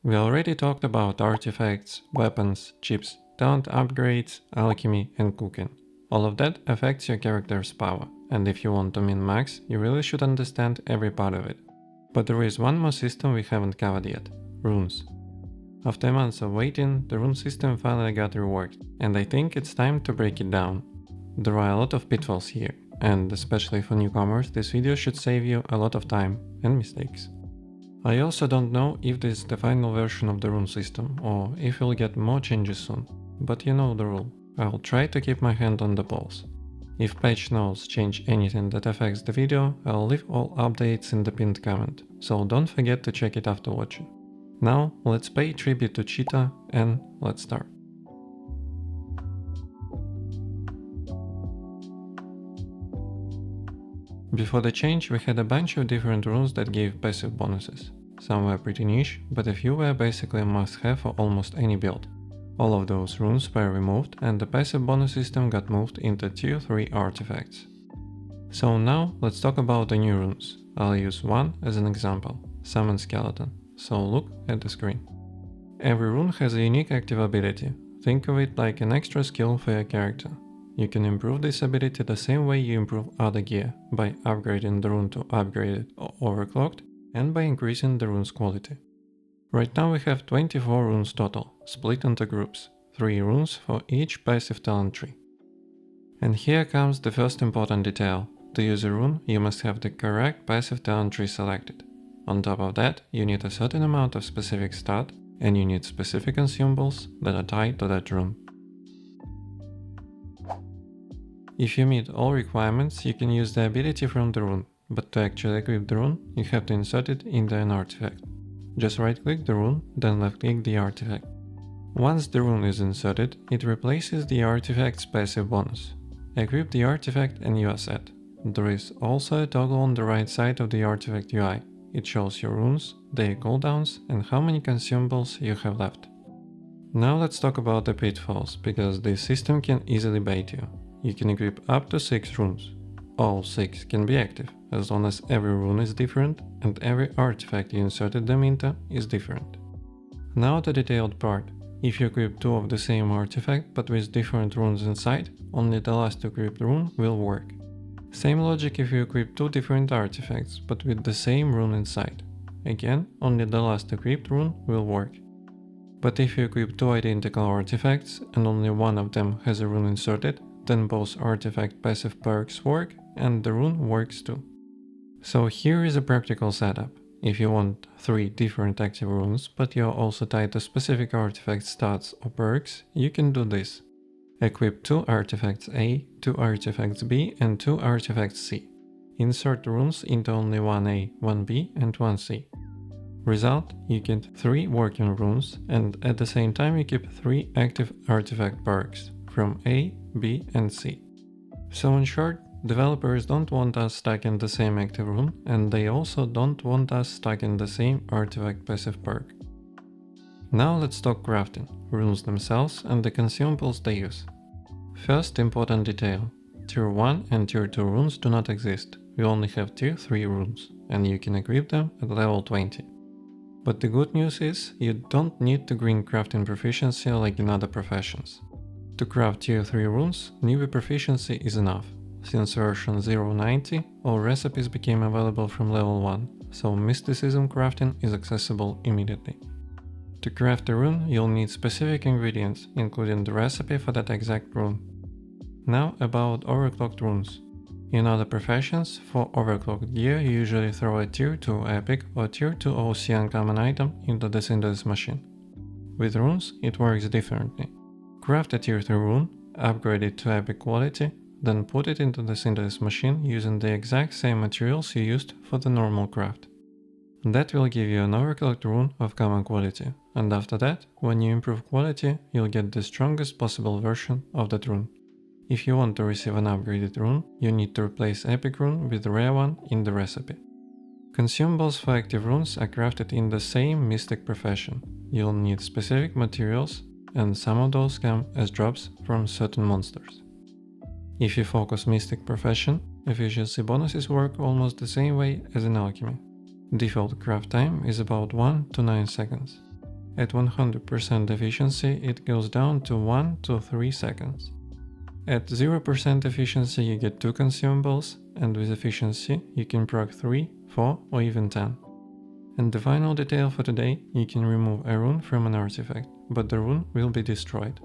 We already talked about artifacts, weapons, chips, talent upgrades, alchemy and cooking. All of that affects your character's power, and if you want to min-max, you really should understand every part of it. But there is one more system we haven't covered yet – runes. After months of waiting, the rune system finally got reworked, and I think it's time to break it down. There are a lot of pitfalls here, and especially for newcomers, this video should save you a lot of time and mistakes. I also don't know if this is the final version of the rune system, or if we'll get more changes soon, but you know the rule. I'll try to keep my hand on the pulse. If patch notes change anything that affects the video, I'll leave all updates in the pinned comment, so don't forget to check it after watching. Now, let's pay tribute to Cheetah and let's start. Before the change, we had a bunch of different runes that gave passive bonuses. Some were pretty niche, but a few were basically a must-have for almost any build. All of those runes were removed and the passive bonus system got moved into tier 3 artifacts. So now let's talk about the new runes. I'll use one as an example, Summon Skeleton, so look at the screen. Every rune has a unique active ability. Think of it like an extra skill for your character. You can improve this ability the same way you improve other gear, by upgrading the rune to upgraded or overclocked, and by increasing the rune's quality. Right now we have 24 runes total, split into groups, 3 runes for each passive talent tree. And here comes the first important detail. To use a rune, you must have the correct passive talent tree selected. On top of that, you need a certain amount of specific stat, and you need specific consumables that are tied to that rune. If you meet all requirements, you can use the ability from the rune, but to actually equip the rune, you have to insert it into an artifact. Just right-click the rune, then left-click the artifact. Once the rune is inserted, it replaces the artifact's passive bonus. Equip the artifact and you are set. There is also a toggle on the right side of the artifact UI. It shows your runes, their cooldowns, and how many consumables you have left. Now let's talk about the pitfalls, because this system can easily bait you. You can equip up to 6 runes. All 6 can be active, as long as every rune is different and every artifact you inserted them into is different. Now the detailed part. If you equip 2 of the same artifact but with different runes inside, only the last equipped rune will work. Same logic if you equip 2 different artifacts but with the same rune inside. Again, only the last equipped rune will work. But if you equip 2 identical artifacts and only one of them has a rune inserted, then both artifact passive perks work and the rune works too. So here is a practical setup. If you want 3 different active runes, but you're also tied to specific artifact stats or perks, you can do this. Equip 2 artifacts A, 2 artifacts B and 2 artifacts C. Insert runes into only 1A, 1B and 1C. Result, you get 3 working runes and at the same time you keep 3 active artifact perks from A, B and C. So in short, developers don't want us stuck in the same active rune, and they also don't want us stuck in the same artifact passive perk. Now let's talk crafting, runes themselves and the consumables they use. First important detail. Tier 1 and Tier 2 runes do not exist, we only have Tier 3 runes, and you can equip them at level 20. But the good news is, you don't need to green crafting proficiency like in other professions. To craft Tier 3 runes, newbie proficiency is enough. Since version 0.90, all recipes became available from level 1, so mysticism crafting is accessible immediately. To craft a rune, you'll need specific ingredients, including the recipe for that exact rune. Now about overclocked runes. In other professions, for overclocked gear you usually throw a Tier 2 epic or Tier 2 OC uncommon item into the synthesis machine. With runes, it works differently. Craft a Tier 3 rune, upgrade it to epic quality, then put it into the synthesis machine using the exact same materials you used for the normal craft. That will give you an overclocked rune of common quality, and after that, when you improve quality, you'll get the strongest possible version of that rune. If you want to receive an upgraded rune, you need to replace epic rune with the rare one in the recipe. Consumables for active runes are crafted in the same mystic profession. You'll need specific materials, and some of those come as drops from certain monsters. If you focus mystic profession, efficiency bonuses work almost the same way as in alchemy. Default craft time is about 1 to 9 seconds. At 100% efficiency, it goes down to 1 to 3 seconds. At 0% efficiency, you get 2 consumables, and with efficiency, you can proc 3, 4, or even 10. And the final detail for today, you can remove a rune from an artifact, but the rune will be destroyed.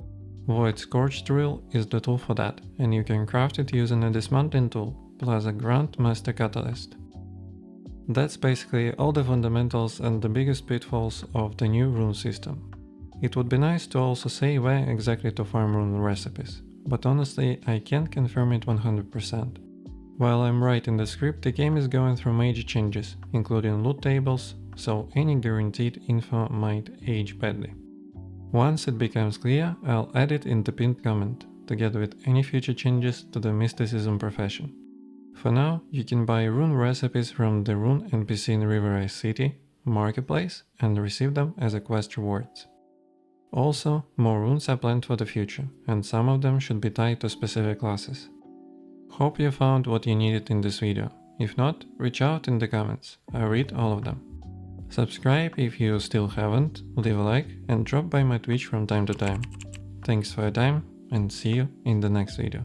Void Scorched Drill is the tool for that, and you can craft it using a dismantling tool, plus a Grandmaster Catalyst. That's basically all the fundamentals and the biggest pitfalls of the new rune system. It would be nice to also say where exactly to farm rune recipes, but honestly I can't confirm it 100%. While I'm writing the script, the game is going through major changes, including loot tables, so any guaranteed info might age badly. Once it becomes clear, I'll add it in the pinned comment, together with any future changes to the mysticism profession. For now, you can buy rune recipes from the rune NPC in River City marketplace and receive them as a quest rewards. Also, more runes are planned for the future, and some of them should be tied to specific classes. Hope you found what you needed in this video. If not, reach out in the comments, I read all of them. Subscribe if you still haven't, leave a like and drop by my Twitch from time to time. Thanks for your time and see you in the next video.